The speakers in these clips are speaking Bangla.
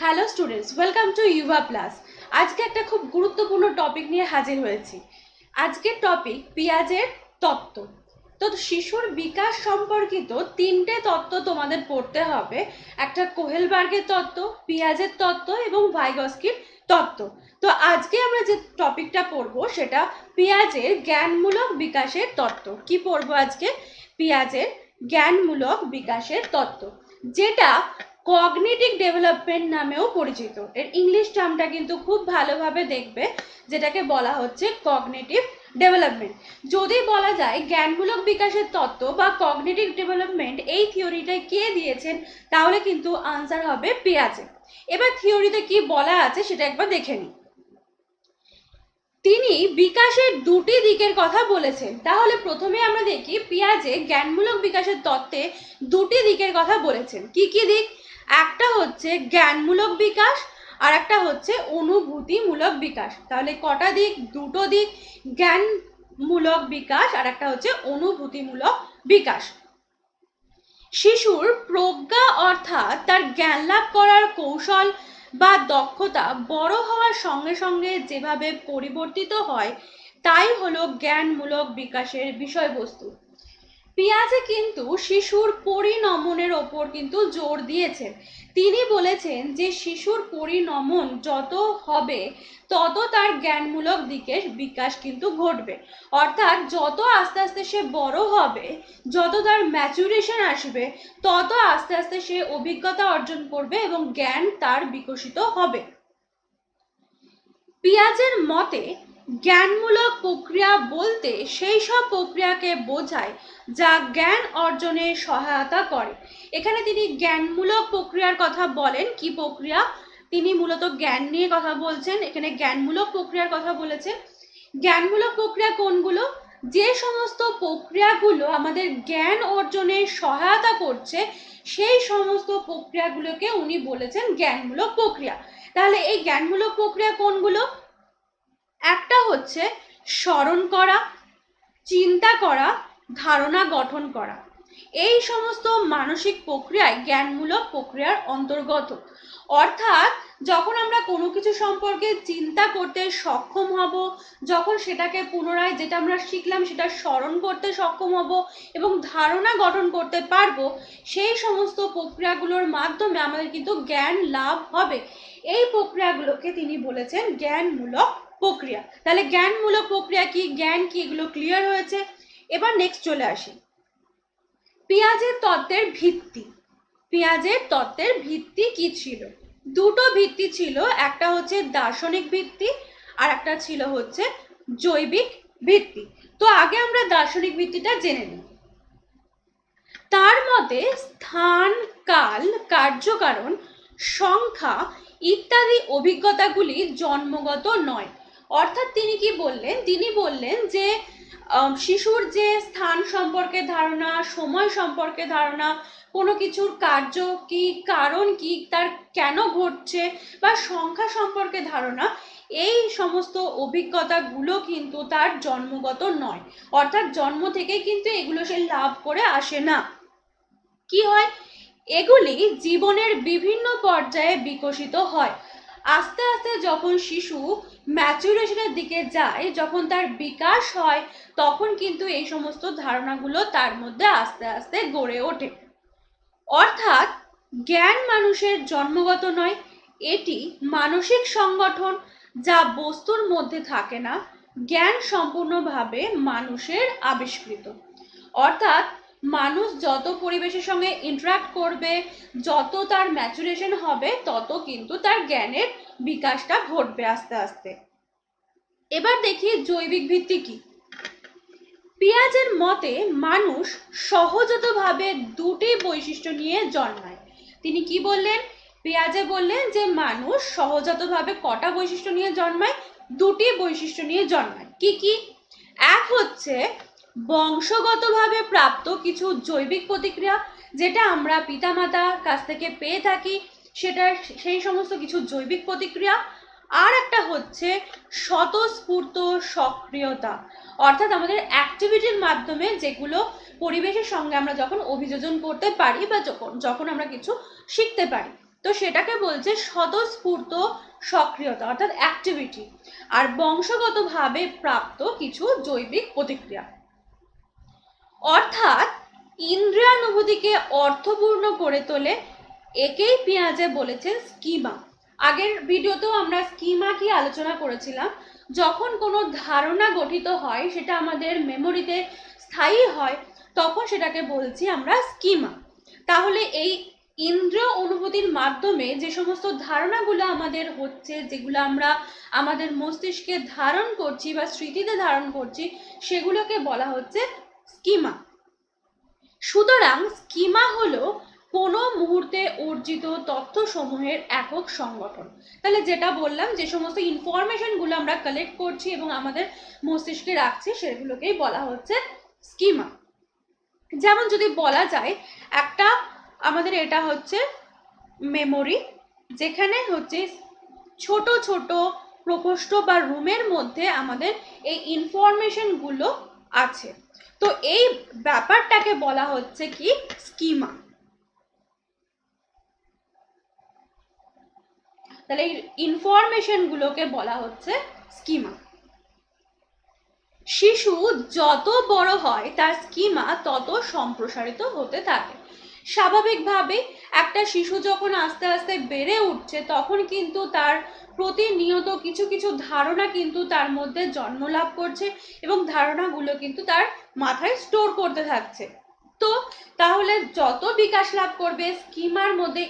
Hello students, welcome to Yuva plus. আজকে একটা খুব গুরুত্বপূর্ণ টপিক নিয়ে হাজির হয়েছি। আজকের টপিক পেঁয়াজের তত্ত্ব। তো শিশুর বিকাশ সম্পর্কিত তিনটে তত্ত্ব তোমাদের পড়তে হবে। একটা কোহেলবার্গের তত্ত্ব, পেঁয়াজের তত্ত্ব এবং ভাইগস্কির তত্ত্ব। তো আজকে আমরা যে টপিকটা পড়বো সেটা পেঁয়াজের জ্ঞানমূলক বিকাশের তত্ত্ব। কি পড়বো আজকে? পেঁয়াজের জ্ঞানমূলক বিকাশের তত্ত্ব, যেটা কগনিটিভ ডেভেলপমেন্ট নামেও পরিচিত। এর ইংলিশ টার্মটা কিন্তু খুব ভালোভাবে দেখবে, যেটাকে বলা হচ্ছে কগনিটিভ ডেভেলপমেন্ট। যদি বলা যায় জ্ঞানমূলক বিকাশের তত্ত্ব বা কগনিটিভ ডেভেলপমেন্ট, এই থিওরিটা কে দিয়েছেন, তাহলে কিন্তু আনসার হবে পেঁয়াজে। এবার থিওরিতে কি বলা আছে সেটা একবার দেখে নিই। তিনি বিকাশের দুটি দিকের কথা বলেছেন। তাহলে প্রথমে আমরা দেখি পেঁয়াজে জ্ঞানমূলক বিকাশের তত্ত্বে দুটি দিকের কথা বলেছেন। কি কি দিক? একটা হচ্ছে জ্ঞানমূলক বিকাশ আর একটা হচ্ছে অনুভূতিমূলক বিকাশ। তাহলে কটা দিক? দুটো দিক, জ্ঞানমূলক বিকাশ আর একটা হচ্ছে অনুভূতিমূলক বিকাশ। শিশুর প্রজ্ঞা অর্থাৎ তার জ্ঞান লাভ করার কৌশল বা দক্ষতা বড় হওয়ার সঙ্গে সঙ্গে যেভাবে পরিবর্তিত হয় তাই হলো জ্ঞানমূলক বিকাশের বিষয়বস্তু। পেঁয়াজে কিন্তু শিশুর পরিণমনের ওপর কিন্তু জোর দিয়েছেন। তিনি বলেছেন যে শিশুর পরিণমন যত হবে তত তার জ্ঞানমূলক দিকের বিকাশ কিন্তু ঘটবে। অর্থাৎ যত আস্তে আস্তে সে বড় হবে, যত তার ম্যাচুরেশন আসবে, তত আস্তে আস্তে সে অভিজ্ঞতা অর্জন করবে এবং জ্ঞান তার বিকশিত হবে। পেঁয়াজের মতে জ্ঞানমূলক প্রক্রিয়া বলতে সেই সব প্রক্রিয়াকে বোঝায় যা জ্ঞান অর্জনে সহায়তা করে। এখানে তিনি জ্ঞানমূলক প্রক্রিয়ার কথা বলেন। কি প্রক্রিয়া? তিনি মূলত জ্ঞান নিয়ে কথা বলছেন। এখানে জ্ঞানমূলক প্রক্রিয়ার কথা বলেছেন। জ্ঞানমূলক প্রক্রিয়া কোনগুলো? যে সমস্ত প্রক্রিয়াগুলো আমাদের জ্ঞান অর্জনে সহায়তা করছে সেই সমস্ত প্রক্রিয়াগুলোকে উনি বলেছেন জ্ঞানমূলক প্রক্রিয়া। তাহলে এই জ্ঞানমূলক প্রক্রিয়া কোনগুলো? একটা হচ্ছে স্মরণ করা, চিন্তা করা, ধারণা গঠন করা। এই সমস্ত মানসিক প্রক্রিয়ায় জ্ঞানমূলক প্রক্রিয়ার অন্তর্গত। অর্থাৎ যখন আমরা কোনো কিছু সম্পর্কে চিন্তা করতে সক্ষম হব, যখন সেটাকে পুনরায় যেটা আমরা শিখলাম সেটা স্মরণ করতে সক্ষম হব এবং ধারণা গঠন করতে পারবো, সেই সমস্ত প্রক্রিয়াগুলোর মাধ্যমে আমাদের কিন্তু জ্ঞান লাভ হবে। এই প্রক্রিয়াগুলোকে তিনি বলেছেন জ্ঞানমূলক প্রক্রিয়া। তাহলে জ্ঞানমূলক প্রক্রিয়া কি, জ্ঞান কি, এগুলো ক্লিয়ার হয়েছে। এবার নেক্সট চলে আসি পেঁয়াজের তত্ত্বের ভিত্তি। পেঁয়াজের তত্ত্বের ভিত্তি কি ছিল? দুটো ভিত্তি ছিল, একটা হচ্ছে দার্শনিক ভিত্তি আর একটা ছিল হচ্ছে জৈবিক ভিত্তি। তো আগে আমরা দার্শনিক ভিত্তিটা জেনে নিই। তার মতে স্থান, কাল, কার্যকারণ, সংখ্যা ইত্যাদি অভিজ্ঞতাগুলি জন্মগত নয়। অর্থাৎ তিনি কি বললেন? তিনি বললেন যে শিশুর যে স্থান সম্পর্কে ধারণা, সময় সম্পর্কে ধারণা, কোনো কিছুর কার্য কি, কারণ কি, তার কেন ঘটছে, বা সংখ্যা সম্পর্কে ধারণা, এই সমস্ত অভিজ্ঞতাগুলো কিন্তু তার জন্মগত নয়। অর্থাৎ জন্ম থেকে কিন্তু এগুলো সে লাভ করে আসে না। কি হয়? এগুলি জীবনের বিভিন্ন পর্যায়ে বিকশিত হয়। আস্তে আস্তে যখন শিশু ম্যাচুরেশনের দিকে যায়, যখন তার বিকাশ হয়, তখন কিন্তু এই সমস্ত ধারণাগুলো তার মধ্যে আস্তে আস্তে গড়ে ওঠে। অর্থাৎ জ্ঞান মানুষের জন্মগত নয়, এটি মানসিক সংগঠন যা বস্তুর মধ্যে থাকে না। জ্ঞান সম্পূর্ণভাবে মানুষের আবিষ্কৃত। অর্থাৎ মানুষ যত পরিবেশের সঙ্গে ইন্টারাক্ট করবে, যত তার ম্যাচুরেশন হবে, তত কিন্তু তার জ্ঞানের বিকাশটা ঘটবে আস্তে আস্তে। এবার দেখি জৈবিক ভিত্তি কি। পেঁয়াজের মতে মানুষ সহজাতভাবে দুটি বৈশিষ্ট্য নিয়ে জন্মায়। তিনি কি বললেন? পেঁয়াজে বললেন যে মানুষ সহজাতভাবে কটা বৈশিষ্ট্য নিয়ে জন্মায়? দুটি বৈশিষ্ট্য নিয়ে জন্মায়। কি কি? এক হচ্ছে বংশগতভাবে প্রাপ্ত কিছু জৈবিক প্রতিক্রিয়া, যেটা আমরা পিতামাতার কাছ থেকে পেয়ে থাকি, সেটার সেই সমস্ত কিছু জৈবিক প্রতিক্রিয়া। আর একটা হচ্ছে স্বতঃস্ফূর্ত সক্রিয়তা, অর্থাৎ আমাদের অ্যাক্টিভিটির মাধ্যমে যেগুলো পরিবেশের সঙ্গে আমরা যখন অভিযোজন করতে পারি বা যখন আমরা কিছু শিখতে পারি। তো সেটাকে বলছে স্বতঃস্ফূর্ত সক্রিয়তা অর্থাৎ অ্যাক্টিভিটি, আর বংশগতভাবে প্রাপ্ত কিছু জৈবিক প্রতিক্রিয়া। অর্থাৎ ইন্দ্রিয়ানুভূতিকে অর্থপূর্ণ করে তোলে, একেই পিয়াজে বলেছেন স্কিমা। আগের ভিডিওতেও আমরা স্কিমা কি আলোচনা করেছিলাম। যখন কোনো ধারণা গঠিত হয়, সেটা আমাদের মেমোরিতে স্থায়ী হয়, তখন সেটাকে বলছি আমরা স্কিমা। তাহলে এই ইন্দ্রিয় অনুভূতির মাধ্যমে যে সমস্ত ধারণাগুলো আমাদের হচ্ছে, যেগুলো আমরা আমাদের মস্তিষ্কে ধারণ করছি বা স্মৃতিতে ধারণ করছি, সেগুলোকে বলা হচ্ছে স্কিমা। সুতরাং স্কিমা হলো কোনো মুহূর্তে অর্জিত তথ্যসমূহের একক সংগঠন। তাহলে যেটা বললাম, যে সমস্ত ইনফরমেশনগুলো আমরা কালেক্ট করছি এবং আমাদের মস্তিষ্কে রাখছি, সেগুলোকেই বলা হচ্ছে স্কিমা। যেমন যদি বলা যায়, একটা আমাদের এটা হচ্ছে মেমোরি, যেখানে হচ্ছে ছোট ছোট প্রকোষ্ঠ বা রুমের মধ্যে আমাদের এই ইনফরমেশনগুলো আছে। তো এই ব্যাপারটাকে বলা হচ্ছে কি স্কিমা। তাহলে এই ইনফরমেশনগুলোকে বলা হচ্ছে স্কিমা। শিশু যত বড় হয় তার স্কিমা তত সম্প্রসারিত হতে থাকে। স্বাভাবিকভাবে একটা শিশু যখন আস্তে আস্তে বেড়ে উঠছে, তখন কিন্তু তার প্রতিনিয়ত কিছু কিছু ধারণা কিন্তু তার মধ্যে জন্ম লাভ করছে এবং ধারণাগুলো কিন্তু তার মাথায় স্টোর করতে থাকছে। তো তাহলে যত বিকাশ লাভ করবে, স্কিমার মধ্যে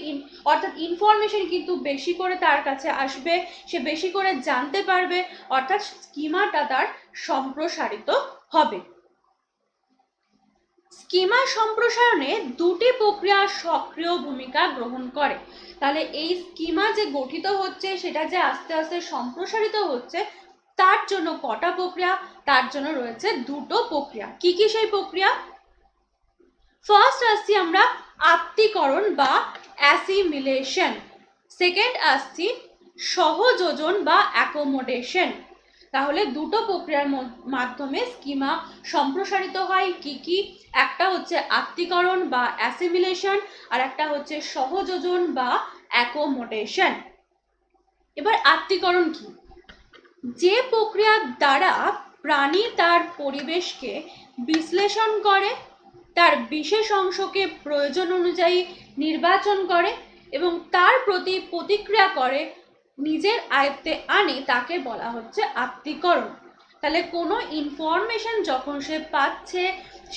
অর্থাৎ ইনফরমেশন কিন্তু বেশি করে তার কাছে আসবে, সে বেশি করে জানতে পারবে, অর্থাৎ স্কিমাটা তার সম্প্রসারিত হবে। স্কিমা সম্প্রসারণে দুটি প্রক্রিয়া সক্রিয় ভূমিকা গ্রহণ করে। তাহলে এই স্কিমা যে গঠিত হচ্ছে, সেটা যে আস্তে আস্তে সম্প্রসারিত হচ্ছে, তার জন্য কটা প্রক্রিয়া? তার জন্য রয়েছে দুটো প্রক্রিয়া। কি কি সেই প্রক্রিয়া? ফার্স্ট আসছি আমরা আত্তীকরণ বা অ্যাসিমিলেশন, সেকেন্ড আসছি সহযোজন বা অ্যাকোমোডেশন। তাহলে দুটো প্রক্রিয়ার মাধ্যমে স্কিমা সম্প্রসারিত হয়। কি কি? একটা হচ্ছে আত্তীকরণ বা অ্যাসিমিলেশন, আর একটা হচ্ছে সহযোজন বা অ্যাকোমোডেশন। এবার আত্তীকরণ কি? যে প্রক্রিয়ার দ্বারা প্রাণী তার পরিবেশকে বিশ্লেষণ করে, তার বিশেষ অংশকে প্রয়োজন অনুযায়ী নির্বাচন করে এবং তার প্রতি প্রতিক্রিয়া করে নিজের আয়ত্তে আনে, তাকে বলা হচ্ছে আত্তীকরণ। তাহলে কোনো ইনফরমেশন যখন সে পাচ্ছে,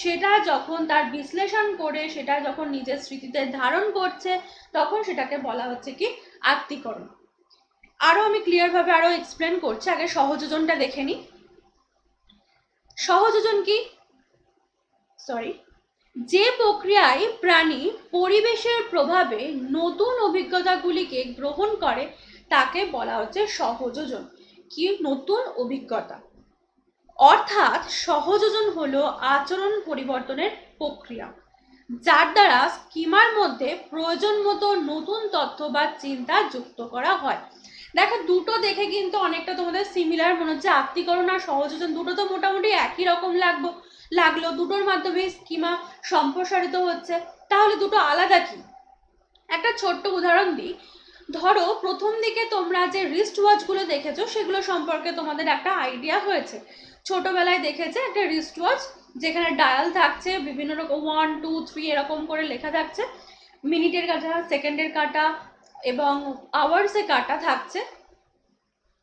সেটা যখন তার বিশ্লেষণ করে, সেটা যখন নিজের স্মৃতিতে ধারণ করছে, তখন সেটাকে বলা হচ্ছে কি আত্তীকরণ। আরো আমি ক্লিয়ারভাবে আরো এক্সপ্লেন করছি। আগে সহযোজনটা দেখে নিই। সহযোজন কি? যে প্রক্রিয়ায় প্রাণী পরিবেশের প্রভাবে নতুন অভিজ্ঞতাগুলিকে গ্রহণ করে, তাকে বলা হচ্ছে সহযোজন। কি? নতুন অভিজ্ঞতা। অর্থাৎ সহযোজন হলো আচরণ পরিবর্তনের প্রক্রিয়া, যার দ্বারা স্কিমার মধ্যে প্রয়োজন মতো নতুন তথ্য বা চিন্তা যুক্ত করা হয়। দেখো, দুটো দেখে কিন্তু অনেকটা তোমাদের সিমিলার মনে হচ্ছে। আত্তীকরণ আর সহযোজন দুটো তো মোটামুটি একই রকম লাগলো। দুটোর মাধ্যমে স্কিমা সম্প্রসারিত হচ্ছে। তাহলে দুটো আলাদা কি? একটা ছোট্ট উদাহরণ দিই। ধরো, প্রথম দিকে তোমরা যে রিস্ট ওয়াচগুলো দেখেছো, সেগুলো সম্পর্কে তোমাদের একটা আইডিয়া হয়েছে। ছোটবেলায় দেখেছে একটা রিস্ট ওয়াচ, যেখানে ডায়াল থাকছে, বিভিন্ন রকম 1, 2, 3 এরকম করে লেখা থাকছে, মিনিটের কাটা, সেকেন্ডের কাটা এবং আওয়ার্সে কাটা থাকছে।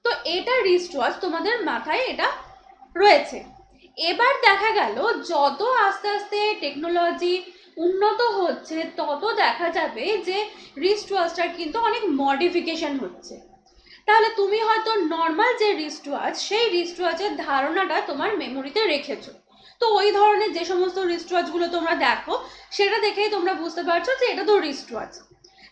তো এটা রিস্ট ওয়াচ, তোমাদের মাথায় এটা রয়েছে। এবার দেখা গেল যত আস্তে আস্তে টেকনোলজি উন্নত হচ্ছে, তত দেখা যাবে যে রিস্ট ওয়াচটার কিন্তু অনেক মডিফিকেশন হচ্ছে। তাহলে তুমি হয়তো নর্মাল যে রিস্ট ওয়াচ, সেই রিস্ট ওয়াচের ধারণাটা তোমার মেমোরিতে রেখেছো। তো ওই ধরনের যে সমস্ত রিস্ট ওয়াচগুলো তোমরা দেখো, সেটা দেখেই তোমরা বুঝতে পারছো যে এটা তো রিস্ট ওয়াচ।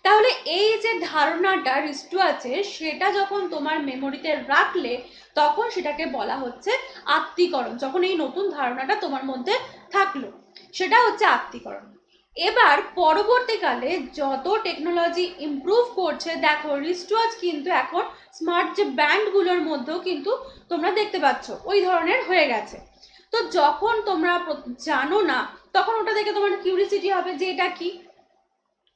তাহলে এই যে ধারণাটা রিস্ট ওয়াচের, সেটা যখন তোমার মেমোরিতে রাখলে, তখন সেটাকে বলা হচ্ছে আত্তীকরণ। যখন এই নতুন ধারণাটা তোমার মধ্যে থাকলো, সেটা হচ্ছে আত্তীকরণ। এবার পরবর্তীকালে যত টেকনোলজি ইমপ্রুভ করছে, দেখো রিস্ট ওয়াচ কিন্তু এখন স্মার্ট যে ব্যান্ডগুলোর মধ্যেও কিন্তু তোমরা দেখতে পাচ্ছ ওই ধরনের হয়ে গেছে। তো যখন তোমরা জানো না, তখন ওটা দেখে তোমার কিউরিসিটি হবে যে এটা কি।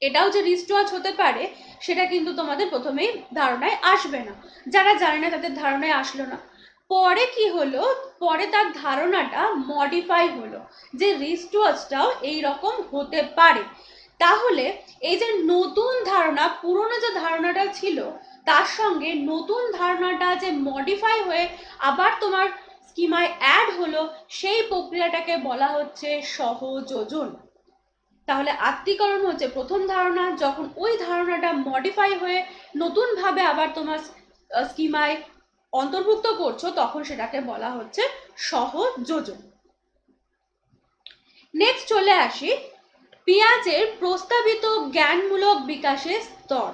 এটাও যে রিস্টওয়াচ হতে পারে সেটা কিন্তু তোমাদের প্রথমেই ধারণায় আসবে না। যারা জানে না তাদের ধারণায় আসলো না। পরে কি হলো, পরে তার ধারণাটা মডিফাই হলো যে রিস্টওয়াচটাও এইরকম হতে পারে। তাহলে এই যে নতুন ধারণা, পুরনো যে ধারণাটা ছিল তার সঙ্গে নতুন ধারণাটা যে মডিফাই হয়ে আবার তোমার স্কিমায় অ্যাড হলো, সেই প্রক্রিয়াটাকে বলা হচ্ছে সহযোজন। তাহলে আত্মীকরণ হচ্ছে প্রথম ধারণা, যখন ওই ধারণাটা মডিফাই হয়ে নতুনভাবে আবার তোমার স্কিমায় অন্তর্ভুক্ত করছো তখন সেটাকে বলা হচ্ছে সহযোজন। নেক্সট চলে আসি পিয়াজের প্রস্তাবিত জ্ঞানমূলক বিকাশের স্তর।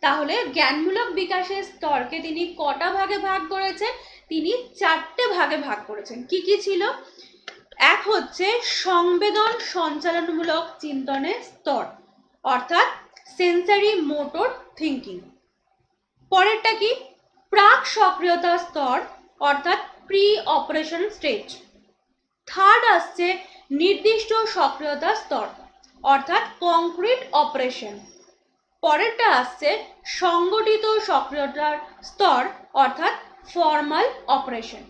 তাহলে জ্ঞানমূলক বিকাশের স্তরকে তিনি কটা ভাগে ভাগ করেছেন? তিনি 4টে ভাগে ভাগ করেছেন। কি কি ছিল? এক হচ্ছে সংবেদন সঞ্চালনমূলক চিন্তনের স্তর, অর্থাৎ সেন্সারি মোটর থিঙ্কিং। পরেরটা কি? প্রাক সক্রিয়তা স্তর, অর্থাৎ প্রি অপারেশন স্টেজ। থার্ড আসছে নির্দিষ্ট সক্রিয়তা স্তর, অর্থাৎ কংক্রিট অপারেশন। পরেরটা আসছে সংগঠিত সক্রিয়তার স্তর, অর্থাৎ ফর্মাল অপারেশন।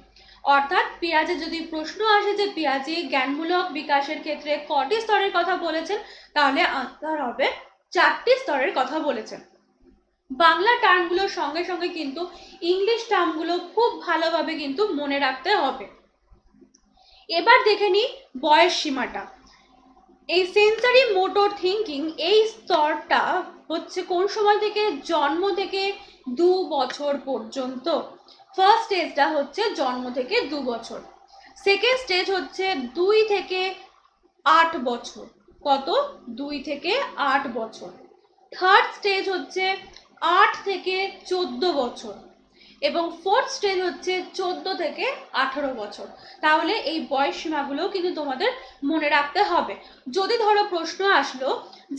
অর্থাৎ পিয়াজে যদি প্রশ্ন আসে যে পিয়াজি জ্ঞানমূলক বিকাশের ক্ষেত্রে কটি স্তরের কথা বলেছেন, তাহলে আনসার হবে 4টি স্তরের কথা বলেছেন। বাংলা টার্মগুলোর সঙ্গে সঙ্গে কিন্তু ইংলিশ টার্মগুলো খুব ভালোভাবে কিন্তু মনে রাখতে হবে। এবার দেখে নিই বয়স সীমাটা। এই সেন্সারি মোটর থিঙ্কিং এই স্তরটা হচ্ছে কোন সময় থেকে? জন্ম থেকে 2 বছর পর্যন্ত। ফার্স্ট স্টেজটা হচ্ছে জন্ম থেকে 2 বছর। সেকেন্ড স্টেজ হচ্ছে 2 থেকে 8 বছর। কত? 2 থেকে 8 বছর। থার্ড স্টেজ হচ্ছে 8 থেকে 14 বছর এবং ফোর্থ স্টেজ হচ্ছে 14 থেকে 18 বছর। তাহলে এই বয়স সীমাগুলো কিন্তু তোমাদের মনে রাখতে হবে। যদি ধরো প্রশ্ন আসলো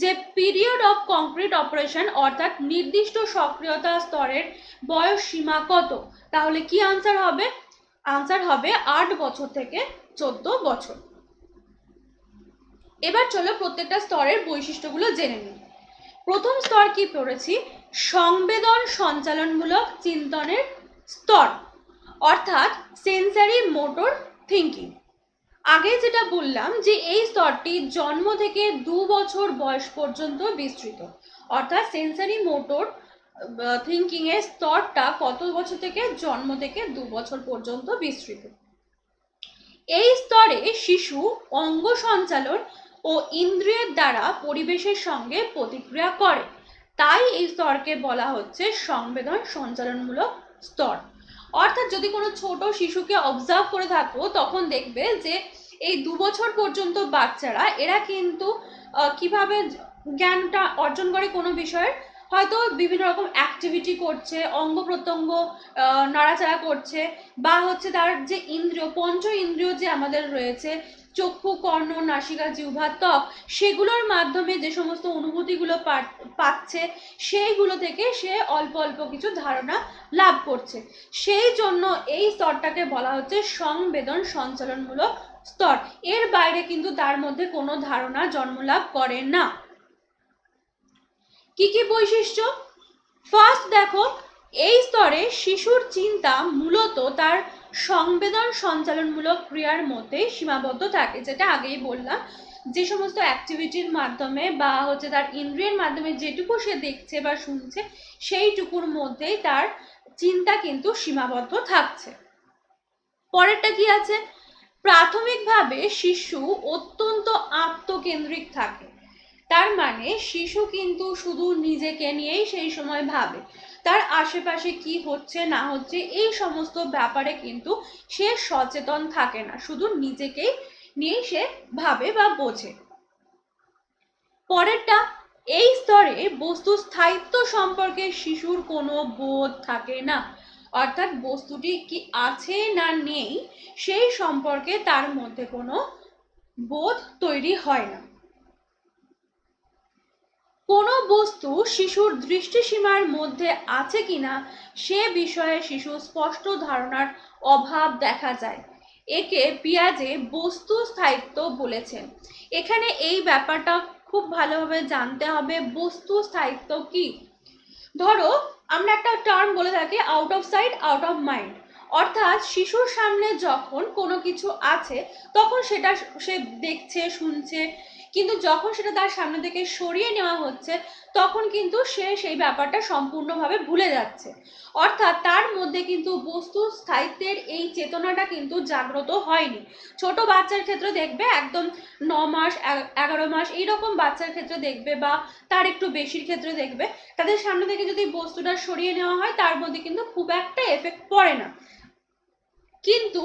যে পিরিয়ড অফ কংক্রিট অপারেশন, অর্থাৎ নির্দিষ্ট সক্রিয়তা স্তরের বয়স সীমা কত, তাহলে কি আনসার হবে? আনসার হবে 8 বছর থেকে 14 বছর। এবার চলো প্রত্যেকটা স্তরের বৈশিষ্ট্যগুলো জেনে নিই। প্রথম স্তর কি পড়েছি? সংবেদন সঞ্চালনমূলক চিন্তনের স্তর, অর্থাৎ সেন্সারি মোটর থিঙ্কিং। আগে যেটা বললাম যে এই স্তরটি জন্ম থেকে 2 বছর বয়স পর্যন্ত বিস্তৃত, অর্থাৎ সেন্সারি মোটর থিঙ্কিং এর স্তরটা কত বছর থেকে? জন্ম থেকে 2 বছর পর্যন্ত বিস্তৃত। এই স্তরে শিশু অঙ্গ সঞ্চালন ও ইন্দ্রিয়ের দ্বারা পরিবেশের সঙ্গে প্রতিক্রিয়া করে, তাই এই স্তরকে বলা হচ্ছে সংবেদন সঞ্চালনমূলক স্তর। অর্থাৎ যদি কোনো ছোট শিশুকে অবজার্ভ করে থাকো তখন দেখবে যে এই 2 বছর পর্যন্ত বাচ্চারা এরা কিন্তু কিভাবে জ্ঞানটা অর্জন করে কোনো বিষয়ের, হয়তো বিভিন্ন রকম অ্যাক্টিভিটি করছে, অঙ্গ প্রত্যঙ্গ নাড়াচাড়া করছে, বা হচ্ছে তার যে ইন্দ্রিয়, পঞ্চ ইন্দ্রিয় যে আমাদের রয়েছে, চক্ষু, কর্ণ, নাসিকা, জিহ্বা, ত্বক, সেগুলোর মাধ্যমে যে সমস্ত অনুভূতিগুলো পাচ্ছে সেইগুলো থেকে সে অল্প অল্প কিছু ধারণা লাভ করছে। সেই জন্য এই স্তরটাকে বলা হচ্ছে সংবেদন সঞ্চালনমূলক স্তর। এর বাইরে কিন্তু তার মধ্যে কোনো ধারণা জন্মলাভ করে না। কি কি বৈশিষ্ট্য? ফার্স্ট দেখো, এই স্তরে শিশুর চিন্তা মূলত তার সংবেদন সঞ্চালনমূলক ক্রিয়ার মধ্যে সীমাবদ্ধ থাকে, যেটা আগেই বললাম, যে সমস্ত অ্যাক্টিভিটির মাধ্যমে বা হচ্ছে তার ইন্দ্রিয়ের মাধ্যমে যেটুকু সে দেখছে বা শুনছে সেইটুকুর মধ্যেই তার চিন্তা কিন্তু সীমাবদ্ধ থাকছে। পরেরটা কি আছে? প্রাথমিকভাবে শিশু অত্যন্ত আত্মকেন্দ্রিক থাকে। তার মানে শিশু কিন্তু শুধু নিজেকে নিয়েই সেই সময় ভাবে, তার আশেপাশে কি হচ্ছে না হচ্ছে এই সমস্ত ব্যাপারে কিন্তু সে সচেতন থাকে না, শুধু নিজেকেই নিয়েই সে ভাবে বা বোঝে। পরেরটা, এই স্তরে বস্তু স্থায়িত্ব সম্পর্কে শিশুর কোনো বোধ থাকে না, অর্থাৎ বস্তুটি কি আছে না নেই সেই সম্পর্কে তার মধ্যে কোনো বোধ তৈরি হয় না। কোনো বস্তু শিশুর দৃষ্টিসীমার মধ্যে আছে কিনা সে বিষয়ে শিশুর স্পষ্ট ধারণার অভাব দেখা যায়। একে পিয়াজে বস্তু স্থায়িত্ব বলেছেন। এখানে এই ব্যাপারটা খুব ভালোভাবে জানতে হবে বস্তু স্থায়িত্ব কি। ধরো আমরা একটা টার্ম বলে থাকি out of sight out of mind, অর্থাৎ শিশুর সামনে যখন কোনো কিছু আছে তখন সেটা সে দেখছে শুনছে, কিন্তু যখন সেটা তার সামনে থেকে সরিয়ে নেওয়া হচ্ছে তখন কিন্তু সে সেই ব্যাপারটা সম্পূর্ণভাবে ভুলে যাচ্ছে। অর্থাৎ তার মধ্যে কিন্তু বস্তু স্থায়িত্বের এই চেতনাটা কিন্তু জাগ্রত হয়নি। ছোট বাচ্চার ক্ষেত্রে দেখবে একদম 9 মাস 11 মাস এইরকম বাচ্চার ক্ষেত্রে দেখবে, বা তার একটু বেশির ক্ষেত্রে দেখবে, তাদের সামনে থেকে যদি বস্তুটা সরিয়ে নেওয়া হয় তার মধ্যে কিন্তু খুব একটা এফেক্ট পড়ে না। কিন্তু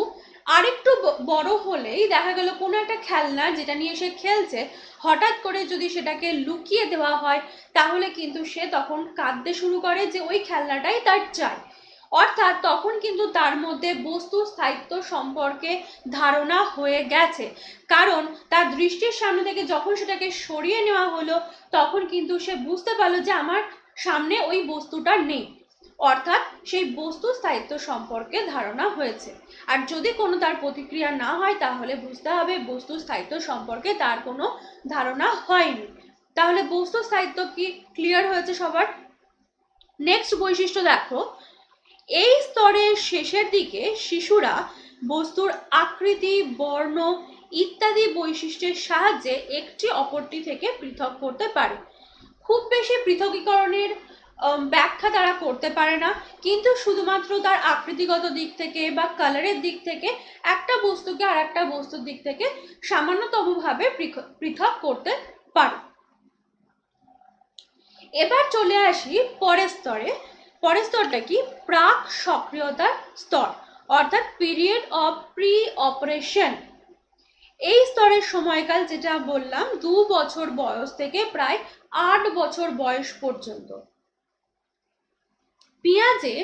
আরেকটু বড় হলেই দেখা গেল কোনো একটা খেলনা যেটা নিয়ে সে খেলছে হঠাৎ করে যদি সেটাকে লুকিয়ে দেওয়া হয় তাহলে কিন্তু সে তখন কাঁদতে শুরু করে যে ওই খেলনাটাই তার চাই। অর্থাৎ তখন কিন্তু তার মধ্যে বস্তু স্থায়িত্ব সম্পর্কে ধারণা হয়ে গেছে, কারণ তার দৃষ্টির সামনে থেকে যখন সেটাকে সরিয়ে নেওয়া হলো তখন কিন্তু সে বুঝতে পারলো যে আমার সামনে ওই বস্তুটা নেই। অর্থাৎ সেই বস্তু স্থায়িত্ব সম্পর্কে ধারণা হয়েছে। আর যদি কোনো তার প্রতিক্রিয়া না হয় তাহলে বুঝতে হবে বস্তু স্থায়িত্ব সম্পর্কে তার কোনো ধারণা হয়নি। তাহলে বস্তু স্থায়িত্ব কি ক্লিয়ার হয়েছে সবার? নেক্সট বৈশিষ্ট্য দেখো, এই স্তরের শেষের দিকে শিশুরা বস্তুর আকৃতি, বর্ণ ইত্যাদি বৈশিষ্ট্যের সাহায্যে একটি অপরটি থেকে পৃথক করতে পারে। খুব বেশি পৃথকীকরণের ব্যাখ্যা তারা করতে পারে না, কিন্তু শুধুমাত্র তার আকৃতিগত দিক থেকে বা কালারের দিক থেকে একটা বস্তুকে আর একটা বস্তুর দিক থেকে সামান্যতম ভাবে পৃথক করতে পারে। এবার চলে আসি পরের স্তরে। পরের স্তরটা কি? প্রাক সক্রিয়তার স্তর, অর্থাৎ পিরিয়ড অফ প্রি অপারেশন। এই স্তরের সময়কাল যেটা বললাম 2 বছর বয়স থেকে প্রায় 8 বছর বয়স পর্যন্ত। পিয়াজে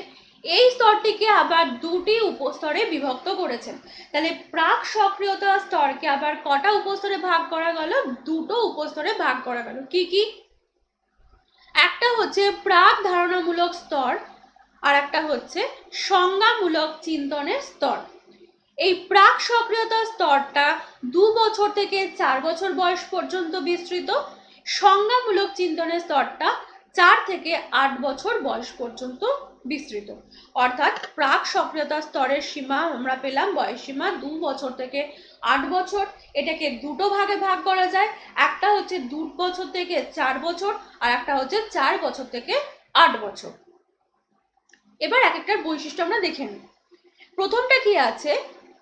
এই স্তরটিকে আবার দুটি উপস্তরে বিভক্ত করেছেন। তাহলে প্রাক সক্রিয়তা স্তরকে আবার কটা উপস্তরে ভাগ করা গেল? দুটো উপস্তরে ভাগ করা গেল। কি কি? একটা হচ্ছে প্রাক ধারণামূলক স্তর আর একটা হচ্ছে সংজ্ঞামূলক চিন্তনের স্তর। এই প্রাক সক্রিয়তা স্তরটা 2 বছর থেকে 4 বছর বয়স পর্যন্ত বিস্তৃত। সংজ্ঞামূলক চিন্তনের স্তরটা 4 থেকে 8 বছর বয়স পর্যন্ত বিস্তৃত। অর্থাৎ প্রাক সক্রিয়তা স্তরের সীমা আমরা পেলাম বয়স সীমা 2 বছর থেকে 8 বছর। এটাকে দুটো ভাগে ভাগ করা যায়, একটা হচ্ছে 2 বছর থেকে 4 বছর আর একটা হচ্ছে 4 বছর থেকে 8 বছর। এবার এক একটার বৈশিষ্ট্য আমরা দেখে নিই। প্রথমটা কি আছে?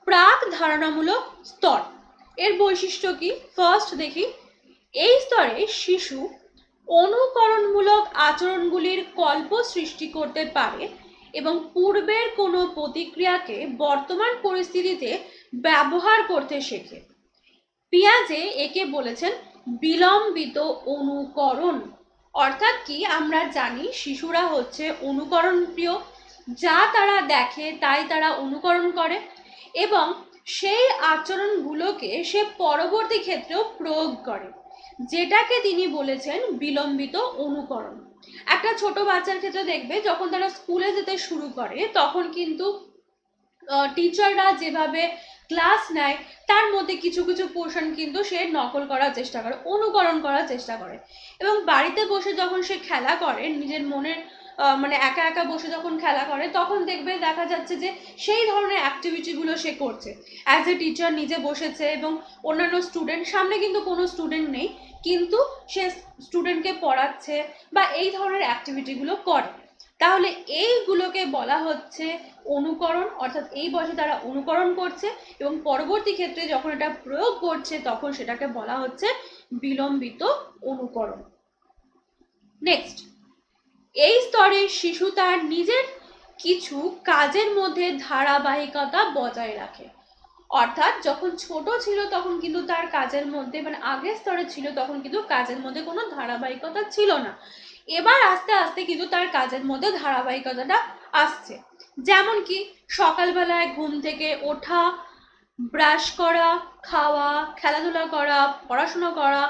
প্রাক ধারণামূলক স্তর। এর বৈশিষ্ট্য কি? ফার্স্ট দেখি, এই স্তরে শিশু অনুকরণমূলক আচরণগুলির কল্প সৃষ্টি করতে পারে এবং পূর্বের কোনো প্রতিক্রিয়াকে বর্তমান পরিস্থিতিতে ব্যবহার করতে শেখে। পিয়াজে একে বলেছেন বিলম্বিত অনুকরণ। অর্থাৎ কি? আমরা জানি শিশুরা হচ্ছে অনুকরণ প্রিয়, যা তারা দেখে তাই তারা অনুকরণ করে এবং সেই আচরণগুলোকে সে পরবর্তী ক্ষেত্রেও প্রয়োগ করে, যেটাকে তিনি বলেছেন বিলম্বিত অনুকরণ। একটা ছোট বাচ্চার ক্ষেত্রে দেখবে যখন তারা স্কুলে যেতে শুরু করে তখন কিন্তু টিচাররা যেভাবে ক্লাস নেয় তার মধ্যে কিছু কিছু পোর্শন কিন্তু সে নকল করার চেষ্টা করে, অনুকরণ করার চেষ্টা করে, এবং বাড়িতে বসে যখন সে খেলা করে নিজের মনের মানে একা একা বসে যখন খেলা করে তখন দেখবে দেখা যাচ্ছে যে সেই ধরনের অ্যাক্টিভিটিগুলো সে করছে। অ্যাজ এ টিচার নিজে বসেছে এবং অন্যান্য স্টুডেন্ট সামনে কিন্তু কোনো স্টুডেন্ট নেই, কিন্তু সে স্টুডেন্টকে পড়াচ্ছে বা এই ধরনের অ্যাক্টিভিটিগুলো করে। তাহলে এইগুলোকে বলা হচ্ছে অনুকরণ, অর্থাৎ এই বয়সে তারা অনুকরণ করছে এবং পরবর্তী ক্ষেত্রে যখন এটা প্রয়োগ করছে তখন সেটাকে বলা হচ্ছে বিলম্বিত অনুকরণ। নেক্সট, এই স্তরে শিশু তার নিজের কিছু কাজের মধ্যে ধারাবাহিকতা বজায় রাখে। অর্থাৎ যখন ছোট ছিল তখন কিন্তু তার কাজের মধ্যে, মানে আগের স্তরে ছিল তখন কিন্তু কাজের মধ্যে কোনো ধারাবাহিকতা ছিল না। এবার আস্তে আস্তে কিন্তু তার কাজের মধ্যে ধারাবাহিকতাটা আসছে। যেমন কি সকালবেলায় ঘুম থেকে ওঠা, ব্রাশ করা, খাওয়া, খেলাধুলা করা, পড়াশোনা করা,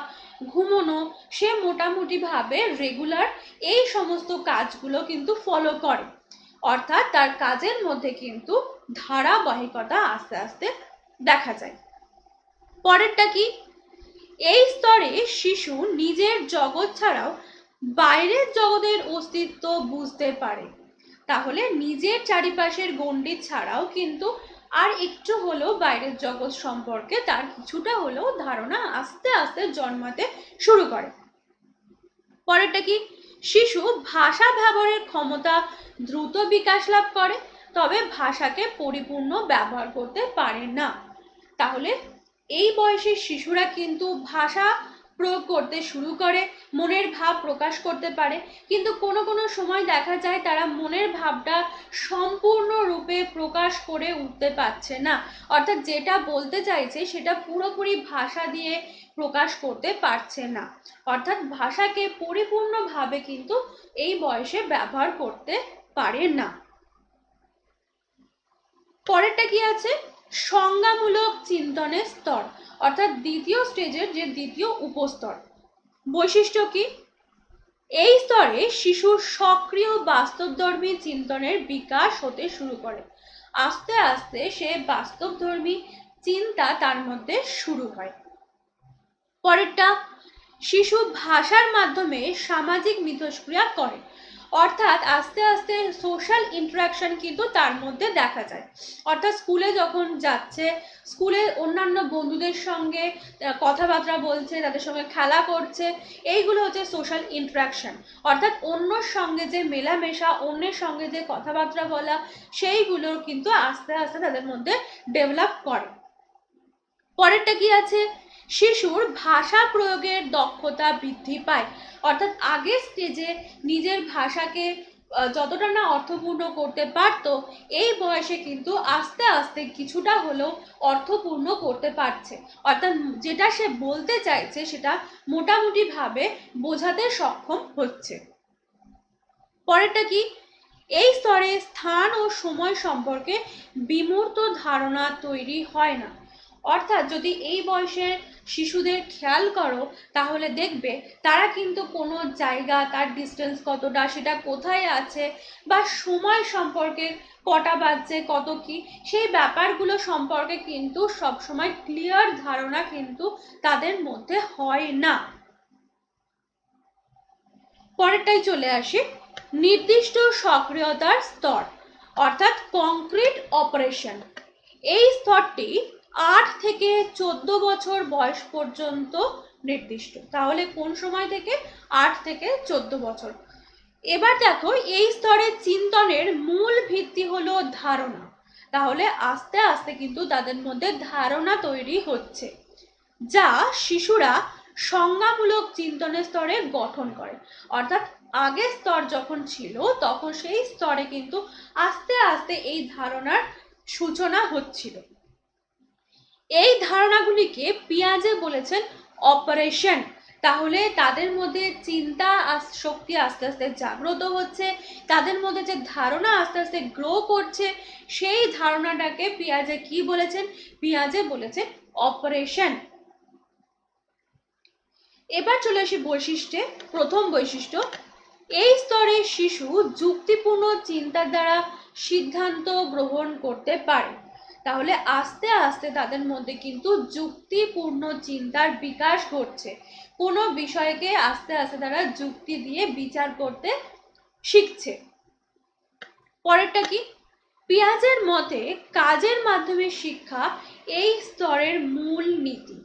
ঘুমোনো, সে মোটামুটি ভাবে রেগুলার এই সমস্ত কাজগুলো কিন্তু ফলো করে। অর্থাৎ তার কাজের মধ্যে কিন্তু ধারাবাহিকতা আস্তে আস্তে দেখা যায়। পরেরটা কি? এই স্তরে শিশু নিজের জগৎ ছাড়াও বাইরের জগতের অস্তিত্ব বুঝতে পারে। তাহলে নিজের চারিপাশের গণ্ডি ছাড়াও কিন্তু আর একটু হলেও বাইরের জগৎ সম্পর্কে তার কিছুটা হলেও ধারণা আস্তে আস্তে জন্মাতে শুরু করে। পরেরটা কি? শিশু ভাষা ব্যবহারের ক্ষমতা দ্রুত বিকাশ লাভ করে, তবে ভাষাকে পরিপূর্ণ ব্যবহার করতে পারে না। তাহলে এই বয়সের শিশুরা কিন্তু ভাষা প্রয়োগ করতে শুরু করে, মনের ভাব প্রকাশ করতে পারে, কিন্তু কোনো কোনো সময় দেখা যায় তারা মনের ভাবটা সম্পূর্ণরূপে প্রকাশ করে উঠতে পারছে না, অর্থাৎ যেটা বলতে চাইছে সেটা পুরোপুরি ভাষা দিয়ে প্রকাশ করতে পারছে না, অর্থাৎ ভাষাকে পরিপূর্ণভাবে কিন্তু এই বয়সে ব্যবহার করতে পারে না। পরেরটা কি আছে? সংজ্ঞামূলক চিন্তনের স্তর, অর্থাৎ দ্বিতীয় স্টেজের যে দ্বিতীয় উপস্তর। বৈশিষ্ট্য কি? এই স্তরে শিশুর সক্রিয় বাস্তবধর্মী চিন্তনের বিকাশ হতে শুরু করে, আস্তে আস্তে সে বাস্তবধর্মী চিন্তা তার মধ্যে শুরু হয়। পরেরটা, শিশু ভাষার মাধ্যমে সামাজিক মিথস্ক্রিয়া করে, অর্থাৎ আস্তে আস্তে সোশ্যাল ইন্টারাকশন কিন্তু তার মধ্যে দেখা যায়, অর্থাৎ স্কুলে যখন যাচ্ছে, স্কুলে অন্যান্য বন্ধুদের সঙ্গে কথাবার্তা বলছে, তাদের সঙ্গে খেলা করছে, এইগুলো হচ্ছে সোশ্যাল ইন্টারাকশন, অর্থাৎ অন্যর সঙ্গে যে মেলামেশা, অন্যের সঙ্গে যে কথাবার্তা বলা, সেইগুলো কিন্তু আস্তে আস্তে তাদের মধ্যে ডেভেলপ করে। পরেরটা কি আছে? শিশুর ভাষা প্রয়োগের দক্ষতা বৃদ্ধি পায়, অর্থাৎ আগের স্টেজে নিজের ভাষাকে যতটা না অর্থপূর্ণ করতে পারতো, এই বয়সে কিন্তু আস্তে আস্তে কিছুটা হলেও অর্থপূর্ণ করতে পারছে, অর্থাৎ যেটা সে বলতে চাইছে সেটা মোটামুটি ভাবে বোঝাতে সক্ষম হচ্ছে। পরেরটা কি? এই স্তরে স্থান ও সময় সম্পর্কে বিমূর্ত ধারণা তৈরি হয় না, অর্থাৎ যদি এই বয়সের শিশুদের খেয়াল করো তাহলে দেখবে তারা কিন্তু কোনো জায়গা, তার ডিস্টেন্স কতটা, সেটা কোথায় আছে, বা সময় সম্পর্কে কটা বাজছে, কত কি, সেই ব্যাপারগুলো সম্পর্কে কিন্তু সবসময় ক্লিয়ার ধারণা কিন্তু তাদের মধ্যে হয় না। পরেরটাই চলে আসি, নির্দিষ্ট সক্রিয়তার স্তর, অর্থাৎ কংক্রিট অপারেশন। এই স্তরটি 8 থেকে 14 বছর বয়স পর্যন্ত নির্দিষ্ট। তাহলে কোন সময় থেকে? 8 থেকে 14 বছর। এবার দেখো, এই স্তরে চিন্তনের মূল ভিত্তি হলো ধারণা, তাহলে আস্তে আস্তে কিন্তু তাদের মধ্যে ধারণা তৈরি হচ্ছে, যা শিশুরা সংজ্ঞামূলক চিন্তনের স্তরে গঠন করে, অর্থাৎ আগের স্তর যখন ছিল তখন সেই স্তরে কিন্তু আস্তে আস্তে এই ধারণার সূচনা হচ্ছিল। এই ধারণাগুলিকে পিয়াজে বলেছেন অপারেশন। তাহলে তাদের মধ্যে চিন্তা শক্তি আস্তে আস্তে জাগ্রত হচ্ছে, তাদের মধ্যে যে ধারণা আস্তে আস্তে গ্রো করছে, সেই ধারণাটাকে পিয়াজে কি বলেছেন? পিয়াজে বলেছেন অপারেশন। এবার চলে আসি বৈশিষ্ট্যে। প্রথম বৈশিষ্ট্য, এই স্তরে শিশু যুক্তিপূর্ণ চিন্তার দ্বারা সিদ্ধান্ত গ্রহণ করতে পারে। তাহলে আস্তে আস্তে তাদের মধ্যে কিন্তু যুক্তিপূর্ণ চিন্তার বিকাশ ঘটছে, কোনো বিষয়কে আস্তে আস্তে তারা যুক্তি দিয়ে বিচার করতে শিখছে। পরেরটা কি? পিয়াজের মতে কাজের মাধ্যমে শিক্ষা এই স্তরের মূল নীতি।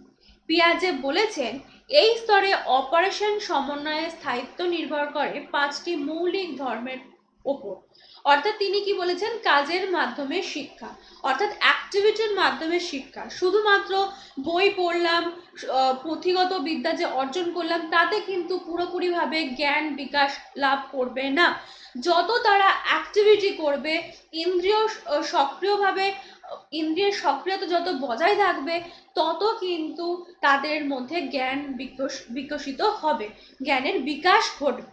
পিয়াজে বলেছেন এই স্তরে অপারেশন সমন্বয়ের স্থায়িত্ব নির্ভর করে 5টি মৌলিক ধর্মের ওপর, অর্থাৎ তিনি কি বলেছেন? কাজের মাধ্যমে শিক্ষা, অর্থাৎ অ্যাক্টিভিটির মাধ্যমে শিক্ষা। শুধুমাত্র বই পড়লাম, পুঁথিগত বিদ্যা যে অর্জন করলাম, তাতে কিন্তু পুরোপুরিভাবে জ্ঞান বিকাশ লাভ করবে না। যত তারা অ্যাক্টিভিটি করবে, ইন্দ্রিয় সক্রিয়ভাবে, ইন্দ্রিয়ের সক্রিয়তা যত বজায় থাকবে, তত কিন্তু তাদের মধ্যে জ্ঞান বিকশিত হবে, জ্ঞানের বিকাশ ঘটবে।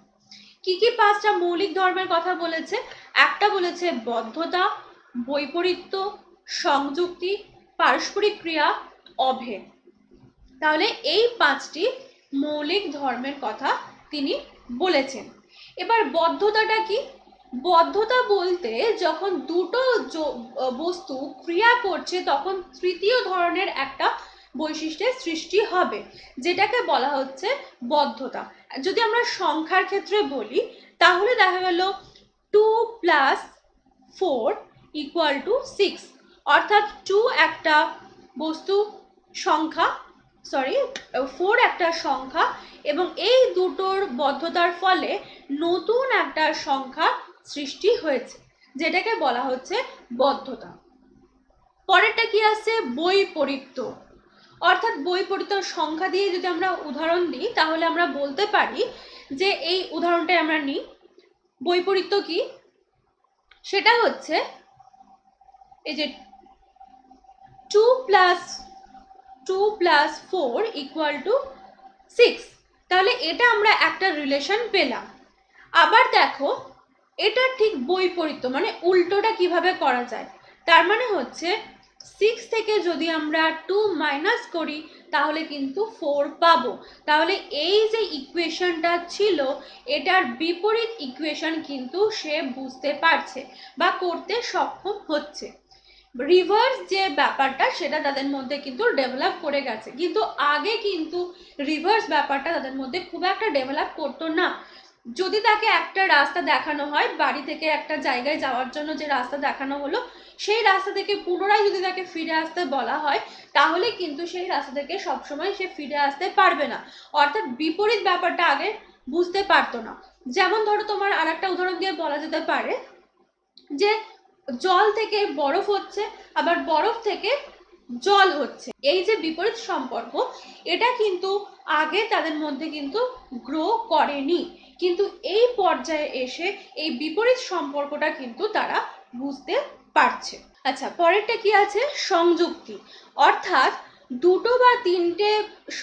কি কি 5টা মৌলিক ধর্মের কথা বলেছে? একটা বলেছে বদ্ধতা, বৈপরীত্য, সংযুক্তি, পারস্পরিক ক্রিয়া, অভেদ। তাহলে এই 5টি মৌলিক ধর্মের কথা তিনি বলেছেন। এবার বদ্ধতাটা কি? বদ্ধতা বলতে যখন দুটো বস্তু ক্রিয়া করছে তখন তৃতীয় ধরনের একটা বৈশিষ্ট্যের সৃষ্টি হবে, যেটাকে বলা হচ্ছে বদ্ধতা। যদি আমরা সংখ্যার ক্ষেত্রে বলি তাহলে দেখা গেল 2+4 = 6, অর্থাৎ 2 একটা বস্তু সংখ্যা, 4 একটা সংখ্যা, এবং এই দুটোর বদ্ধতার ফলে নতুন একটা সংখ্যা সৃষ্টি হয়েছে, যেটাকে বলা হচ্ছে বদ্ধতা। পরেরটা কি আছে? বৈপরীত্য। অর্থাৎ বৈপরীত্য সংখ্যা দিয়ে যদি আমরা উদাহরণ দিই তাহলে আমরা বলতে পারি যে, এই উদাহরণটা আমরা নিই। বৈপরীত্য কি? সেটা হচ্ছে এই যে 2+4 = 6, তাহলে এটা আমরা একটা রিলেশন পেলাম। আবার দেখো, এটা ঠিক বৈপরীত্য, মানে উল্টোটা কিভাবে করা যায়। তার মানে হচ্ছে 6 থেকে যদি আমরা 2 মাইনাস করি তাহলে কিন্তু 4 পাবো। তাহলে এই যে ইকুয়েশনটা ছিল এটার বিপরীত ইকুয়েশন কিন্তু সে বুঝতে পারছে বা করতে সক্ষম হচ্ছে। রিভার্স যে ব্যাপারটা সেটা তাদের মধ্যে কিন্তু ডেভেলপ করে গেছে, কিন্তু আগে কিন্তু রিভার্স ব্যাপারটা তাদের মধ্যে খুব একটা ডেভেলপ করতো না। যদি তাকে একটা রাস্তা দেখানো হয়, বাড়ি থেকে একটা জায়গায় যাওয়ার জন্য যে রাস্তা দেখানো হলো, সেই রাস্তা থেকে পুনরায় যদি তাকে ফিরে আসতে বলা হয় তাহলে কিন্তু সেই রাস্তা থেকে সবসময় সে ফিরে আসতে পারবে না। অর্থাৎ বিপরীত ব্যাপারটা আগে বুঝতে পারতো না। যেমন ধরো, তোমার আর একটা উদাহরণ দিয়ে বলা যেতে পারে যে জল থেকে বরফ হচ্ছে, আবার বরফ থেকে জল হচ্ছে। এই যে বিপরীত সম্পর্ক, এটা কিন্তু আগে তাদের মধ্যে কিন্তু গ্রো করেনি, কিন্তু এই পর্যায়ে এসে এই বিপরীত সম্পর্কটা কিন্তু তারা বুঝতে পারছে। আচ্ছা, পরেরটা কি আছে? সংযুক্তি। অর্থাৎ দুটো বা তিনটে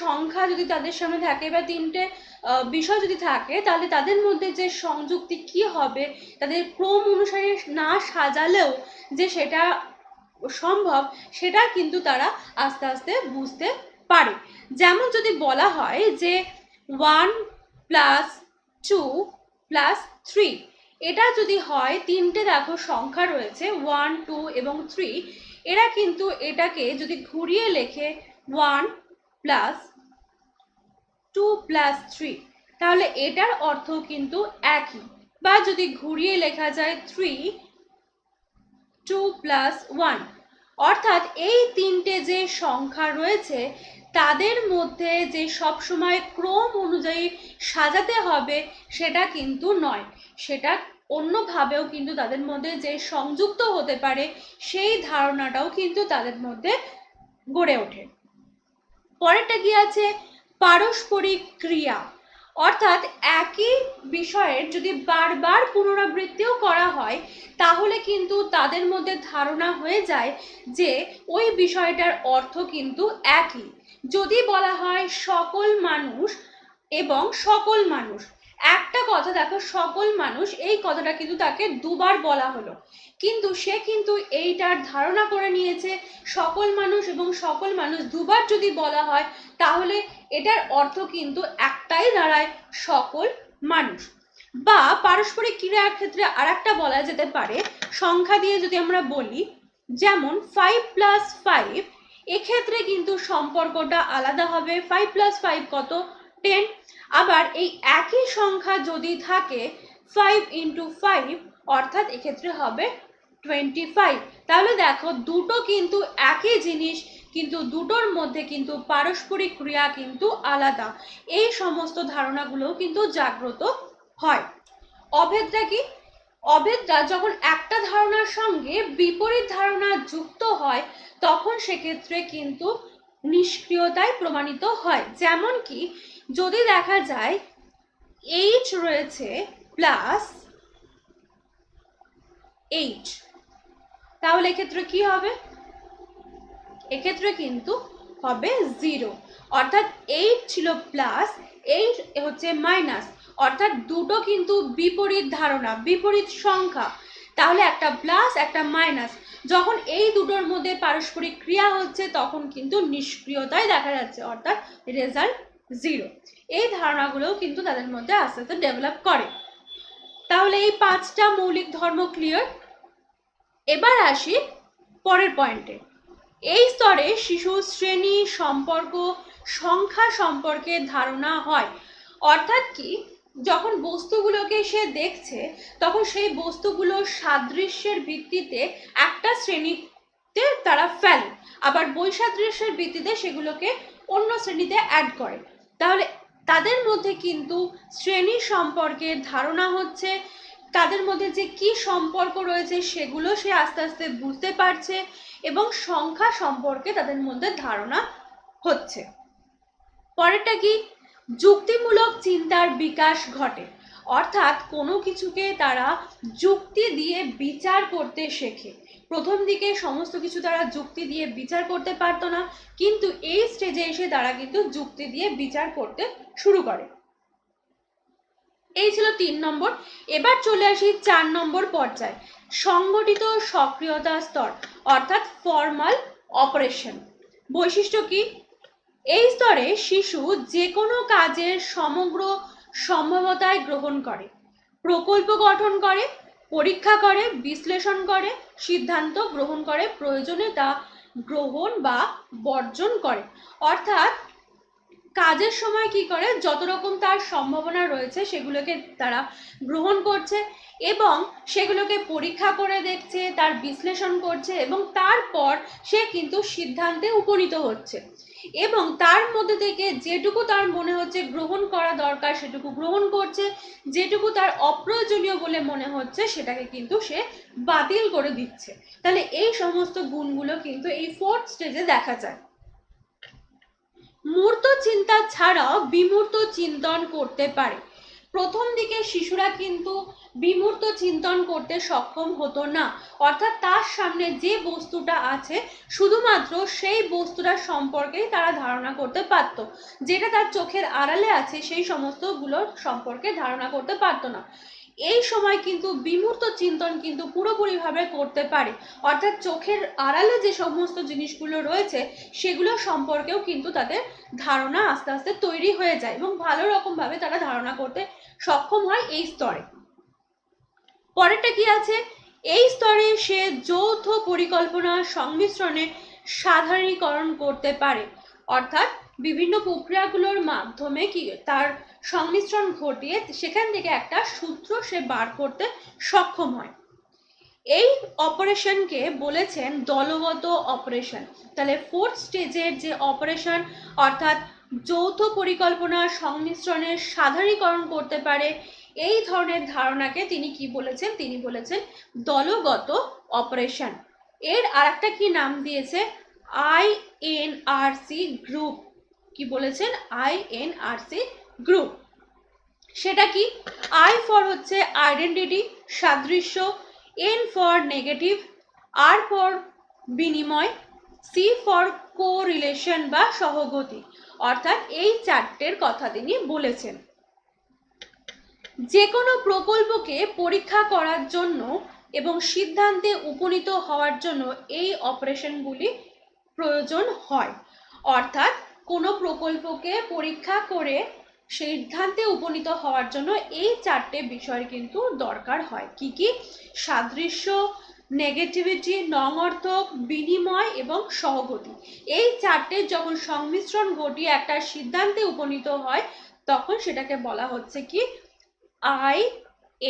সংখ্যা যদি তাদের সামনে থাকে বা তিনটে বিষয় যদি থাকে, তাহলে তাদের মধ্যে যে সংযুক্তি কি হবে, তাদের ক্রম অনুসারে না সাজালেও যে সেটা সম্ভব, সেটা কিন্তু তারা আস্তে আস্তে বুঝতে পারে। যেমন যদি বলা হয় যে 1+2+3, এটা যদি হয়, তিনটে দেখো সংখ্যা রয়েছে 1, 2 এবং 3, এরা কিন্তু এটাকে যদি ঘুরিয়ে লেখে 1+2+3, তাহলে এটার অর্থ কিন্তু একই। বা যদি ঘুরিয়ে লেখা যায় 3+2+1, অর্থাৎ এই তিনটে যে সংখ্যা রয়েছে তাদের মধ্যে যে সবসময় ক্রম অনুযায়ী সাজাতে হবে সেটা কিন্তু নয়, সেটা অন্যভাবেও কিন্তু তাদের মধ্যে যে সংযুক্ত হতে পারে সেই ধারণাটাও কিন্তু তাদের মধ্যে গড়ে ওঠে। পরেরটা কি আছে? পারস্পরিক ক্রিয়া। অর্থাৎ একই বিষয়ের যদি বারবার পুনরাবৃত্তিও করা হয় তাহলে কিন্তু তাদের মধ্যে ধারণা হয়ে যায় যে ওই বিষয়টার অর্থ কিন্তু একই। যদি বলা হয় সকল মানুষ এবং সকল মানুষ, একটা কথা দেখো, সকল মানুষ, এই কথাটা কিন্তু তাকে দুবার বলা হলো, কিন্তু সে কিন্তু এইটার ধারণা করে নিয়েছে সকল মানুষ এবং সকল মানুষ দুবার যদি বলা হয় তাহলে এটার অর্থ কিন্তু একটাই দাঁড়ায়, সকল মানুষ। বা পারস্পরিক ক্রিয়ার ক্ষেত্রে আর একটা বলা যেতে পারে, সংখ্যা দিয়ে যদি আমরা বলি, যেমন 5+5, এক্ষেত্রে কিন্তু সম্পর্কটা আলাদা হবে। 5+5 কত? 10। আবার এই একই সংখ্যা যদি থাকে 5 × 5, অর্থাৎ এক্ষেত্রে হবে 25। তাহলে দেখো, দুটো কিন্তু একই জিনিস, কিন্তু দুটোর মধ্যে কিন্তু পারস্পরিক ক্রিয়া কিন্তু আলাদা। এই সমস্ত ধারণাগুলো কিন্তু জাগ্রত হয়। অভেদটা কি? অভেদটা যখন একটা ধারণার সঙ্গে বিপরীত ধারণা যুক্ত হয় তখন সেক্ষেত্রে কিন্তু নিষ্ক্রিয়তায় প্রমাণিত হয়। যেমন কি, যদি দেখা যায় h রয়েছে +h, তাহলে এক্ষেত্রে কি হবে? এক্ষেত্রে কিন্তু হবে 0, অর্থাৎ 8 ছিল প্লাস, 8 হচ্ছে মাইনাস, অর্থাৎ দুটো কিন্তু বিপরীত ধারণা, বিপরীত সংখ্যা, তাহলে একটা প্লাস একটা মাইনাস, যখন এই দুটোর মধ্যে পারস্পরিক ক্রিয়া হচ্ছে তখন কিন্তু নিষ্ক্রিয়তায় দেখা যাচ্ছে, অর্থাৎ রেজাল্ট 0। এই ধারণাগুলোও কিন্তু তাদের মধ্যে আস্তে আস্তে ডেভেলপ করে। তাহলে এই 5টা মৌলিক ধর্ম ক্লিয়ার। এবার আসি পরের পয়েন্টে। এই স্তরে শিশুর শ্রেণী, সম্পর্ক, সংখ্যা সম্পর্কে ধারণা হয়। অর্থাৎ কি, যখন বস্তুগুলোকে সে দেখছে তখন সেই বস্তুগুলোর সাদৃশ্যের ভিত্তিতে একটা শ্রেণীতে তারা ফেলে, আবার বৈসাদৃশ্যের ভিত্তিতে সেগুলোকে অন্য শ্রেণীতে অ্যাড করে। তাহলে তাদের মধ্যে কিন্তু শ্রেণী সম্পর্কে ধারণা হচ্ছে, তাদের মধ্যে যে কি সম্পর্ক রয়েছে সেগুলো সে আস্তে আস্তে বুঝতে পারছে এবং সংখ্যা সম্পর্কে তাদের মধ্যে ধারণা হচ্ছে। পরেরটা কি, যুক্তিমূলক চিন্তার বিকাশ ঘটে। অর্থাৎ কোনো কিছুকে তারা যুক্তি দিয়ে বিচার করতে শেখে। প্রথম দিকে সমস্ত কিছু তারা যুক্তি দিয়ে বিচার করতে পারতো না, কিন্তু এই স্টেজে এসে তারা কিন্তু যুক্তি দিয়ে বিচার করতে শুরু করে। এই ছিল 3 নম্বর। এবার চলে আসি 4 নম্বর পর্যায়ে, সংগঠিত সক্রিয়তা স্তর অর্থাৎ ফর্মাল অপারেশন। বৈশিষ্ট্য কি, এই স্তরে শিশু যে কোনো কাজের সমগ্র সম্ভাব্যতায় গ্রহণ করে, প্রকল্প গঠন করে, পরীক্ষা করে, বিশ্লেষণ করে, সিদ্ধান্ত গ্রহণ করে, প্রয়োজনে তা গ্রহণ বা বর্জন করে। অর্থাৎ কাজের সময় কি করে, যত রকম তার সম্ভাবনা রয়েছে সেগুলোকে তারা গ্রহণ করছে এবং সেগুলোকে পরীক্ষা করে দেখছে, তার বিশ্লেষণ করছে এবং তারপর সে কিন্তু সিদ্ধান্তে উপনীত হচ্ছে এবং তার মধ্যে থেকে যেটুকু তার মনে হচ্ছে গ্রহণ করা দরকার সেটুকু গ্রহণ করছে, যেটুকু তার অপ্রয়োজনীয় বলে মনে হচ্ছে সেটাকে কিন্তু সে বাতিল করে দিচ্ছে। তাহলে এই সমস্ত গুণগুলো কিন্তু এই 4th স্টেজে দেখা যায়। মূর্ত চিন্তা ছাড়াও বিমূর্ত চিন্তন করতে পারে। প্রথম দিকে শিশুরা কিন্তু বিমূর্ত চিন্তন করতে সক্ষম হতো না, অর্থাৎ তার সামনে যে বস্তুটা আছে শুধুমাত্র সেই বস্তুটা সম্পর্কেই তারা ধারণা করতে পারতো, যেটা তার চোখের আড়ালে আছে সেই সমস্তগুলো সম্পর্কে ধারণা করতে পারতো না। এই সময় কিন্তু বিমূর্ত চিন্তন কিন্তু পুরোপুরিভাবে করতে পারে, অর্থাৎ চোখের আড়ালে যে সমস্ত জিনিসগুলো রয়েছে সেগুলো সম্পর্কেও কিন্তু তাদের ধারণা আস্তে আস্তে তৈরি হয়ে যায় এবং ভালো রকমভাবে তারা ধারণা করতে সক্ষম হয় এই স্তরে। পরেরটা কি আছে, এই স্তরে সে যৌথ পরিকল্পনা সংমিশ্রণে সাধারণীকরণ করতে পারে। অর্থাৎ বিভিন্ন প্রক্রিয়াগুলোর মাধ্যমে কি তার সংমিশ্রণ ঘটিয়ে সেখান থেকে একটা সূত্র সে বার করতে সক্ষম হয়। এই অপারেশনকে বলেছেন দলগত অপারেশন। তাহলে 4th স্টেজের যে অপারেশন অর্থাৎ যৌথ পরিকল্পনা সংমিশ্রণে সাধারণীকরণ করতে পারে, এই ধরনের ধারণাকে তিনি কি বলেছেন, তিনি বলেছেন দলগত অপারেশন। এর আরেকটা কি নাম দিয়েছে, INRC গ্রুপ। কি বলেছেন, INRC গ্রুপ। সেটা কি, I ফর হচ্ছে আইডেন্টিটি সাদৃশ্য, N for negative, R for বিনিময়, C ফর কোরিলেশন বা সহগতি। অর্থাৎ এই 4টের কথা তিনি বলেছেন। যে কোনো প্রকল্পকে পরীক্ষা করার জন্য এবং সিদ্ধান্তে উপনীত হওয়ার জন্য এই অপারেশনগুলি প্রয়োজন হয়। অর্থাৎ কোনো প্রকল্পকে পরীক্ষা করে সিদ্ধান্তে উপনীত হওয়ার জন্য এই 4টে বিষয় কিন্তু দরকার হয়। কি কি, সাদৃশ্য, নেগেটিভিটি, নঙর্থক, বিনিময় এবং সহগতি। এই 4টে যখন সংমিশ্রণ ঘটিয়ে একটা সিদ্ধান্তে উপনীত হয় তখন সেটাকে বলা হচ্ছে কি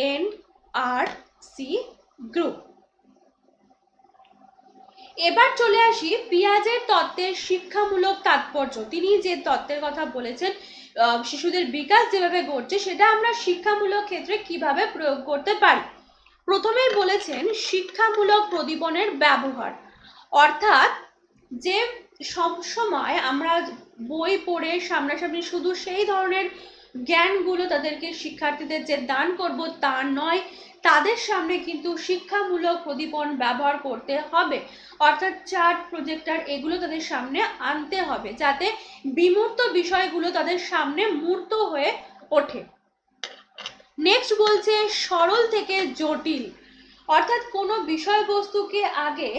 INRC গ্রুপ। এবার চলে আসি পিয়াজের তত্ত্বের শিক্ষামূলক তাৎপর্য। তিনি যে তত্ত্বের কথা বলেছেন শিশুদের বিকাশ যেভাবে ঘটছে সেটা আমরা শিক্ষামূলক ক্ষেত্রে কিভাবে প্রয়োগ করতে পারি। প্রথমেই বলেছেন শিক্ষামূলক প্রদীপনের ব্যবহার। অর্থাৎ যে সবসময় আমরা বই পড়ে সামনাসামনি শুধু সেই ধরনের জ্ঞানগুলো তাদেরকে শিক্ষার্থীদের যে দান করব তা নয়, তাদের সামনে কিন্তু শিক্ষামূলক প্রদীপন ব্যবহার করতে হবে। অর্থাৎ চার্ট, প্রজেক্টর এগুলো তাদের সামনে আনতে হবে যাতে বিমূর্ত বিষয়গুলো তাদের সামনে মূর্ত হয়ে ওঠে। নেক্সট বলছে সরল থেকে জটিল। অর্থাৎ কোনো বিষয়বস্তুকে আগে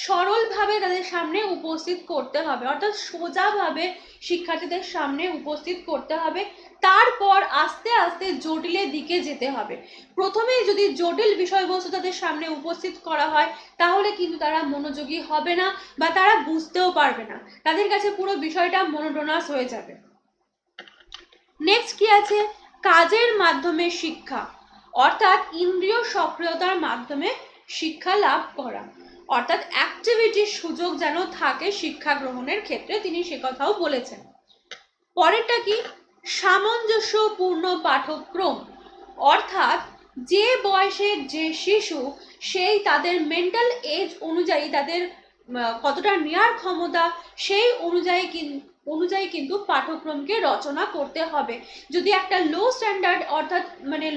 সরলভাবে তাদের সামনে উপস্থিত করতে হবে, অর্থাৎ সোজাভাবে শিক্ষার্থীদের সামনে উপস্থিত করতে হবে, তারপর আস্তে আস্তে জটিলের দিকে যেতে হবে। প্রথমেই যদি জটিল বিষয়বস্তু তাদের সামনে উপস্থিত করা হয় তাহলে কিন্তু তারা মনোযোগী হবে না বা তারা বুঝতেও পারবে না, তাদের কাছে পুরো বিষয়টা মনোটোনাস হয়ে যাবে। নেক্সট কি আছে, কাজের মাধ্যমে শিক্ষা, অর্থাৎ ইন্দ্রিয় সক্রিয়তার মাধ্যমে শিক্ষা লাভ করা, অর্থাৎ অ্যাক্টিভিটির সুযোগ যেন থাকে শিক্ষা গ্রহণের ক্ষেত্রে, তিনি সে কথাও বলেছেন। পরেরটা কি, সামঞ্জস্যপূর্ণ পাঠ্যক্রম, অর্থাৎ যে বয়সের যে শিশু সেই তাদের মেন্টাল এজ অনুযায়ী তাদের কতটা নেওয়ার ক্ষমতা সেই অনুযায়ী কিন্তু পাঠ্যক্রমকে রচনা করতে হবে। যদি একটা লো স্ট্যান্ডার্ড, অর্থাৎ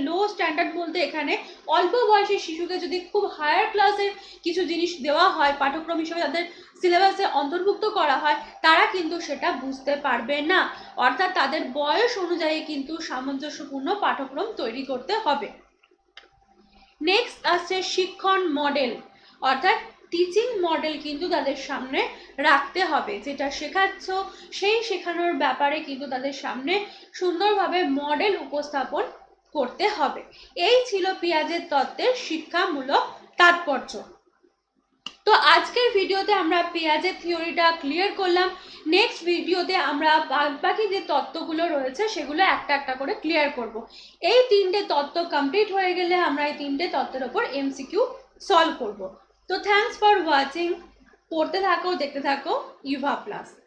লো স্ট্যান্ডার্ড বলতে এখানে অল্প বয়সের শিশুকে যদি খুব হায়ার ক্লাসের কিছু জিনিস দেওয়া হয় পাঠ্যক্রম হিসেবে তাদের সিলেবাসে অন্তর্ভুক্ত করা হয়, তারা কিন্তু সেটা বুঝতে পারবে না। অর্থাৎ তাদের বয়স অনুযায়ী কিন্তু সামঞ্জস্যপূর্ণ পাঠ্যক্রম তৈরি করতে হবে। নেক্সট আসছে শিক্ষণ মডেল, অর্থাৎ টিচিং মডেল কিন্তু তাদের সামনে রাখতে হবে, যেটা শেখাচ্ছ সেই শেখানোর ব্যাপারে কিন্তু তাদের সামনে সুন্দরভাবে মডেল উপস্থাপন করতে হবে। এই ছিল পিয়াজের তত্ত্বের শিক্ষামূলক তাৎপর্য। তো আজকের ভিডিওতে আমরা পেঁয়াজের থিওরিটা ক্লিয়ার করলাম। নেক্সট ভিডিওতে আমরা বাকি যে তত্ত্বগুলো রয়েছে সেগুলো একটা একটা করে ক্লিয়ার করব। এই 3টে তত্ত্ব কমপ্লিট হয়ে গেলে আমরা এই 3টে তত্ত্বের ওপর এমসিকিউ সলভ করব। তো থ্যাঙ্কস ফর ওয়াচিং, পড়তে থাকো, দেখতে থাকো ইউভা প্লাস।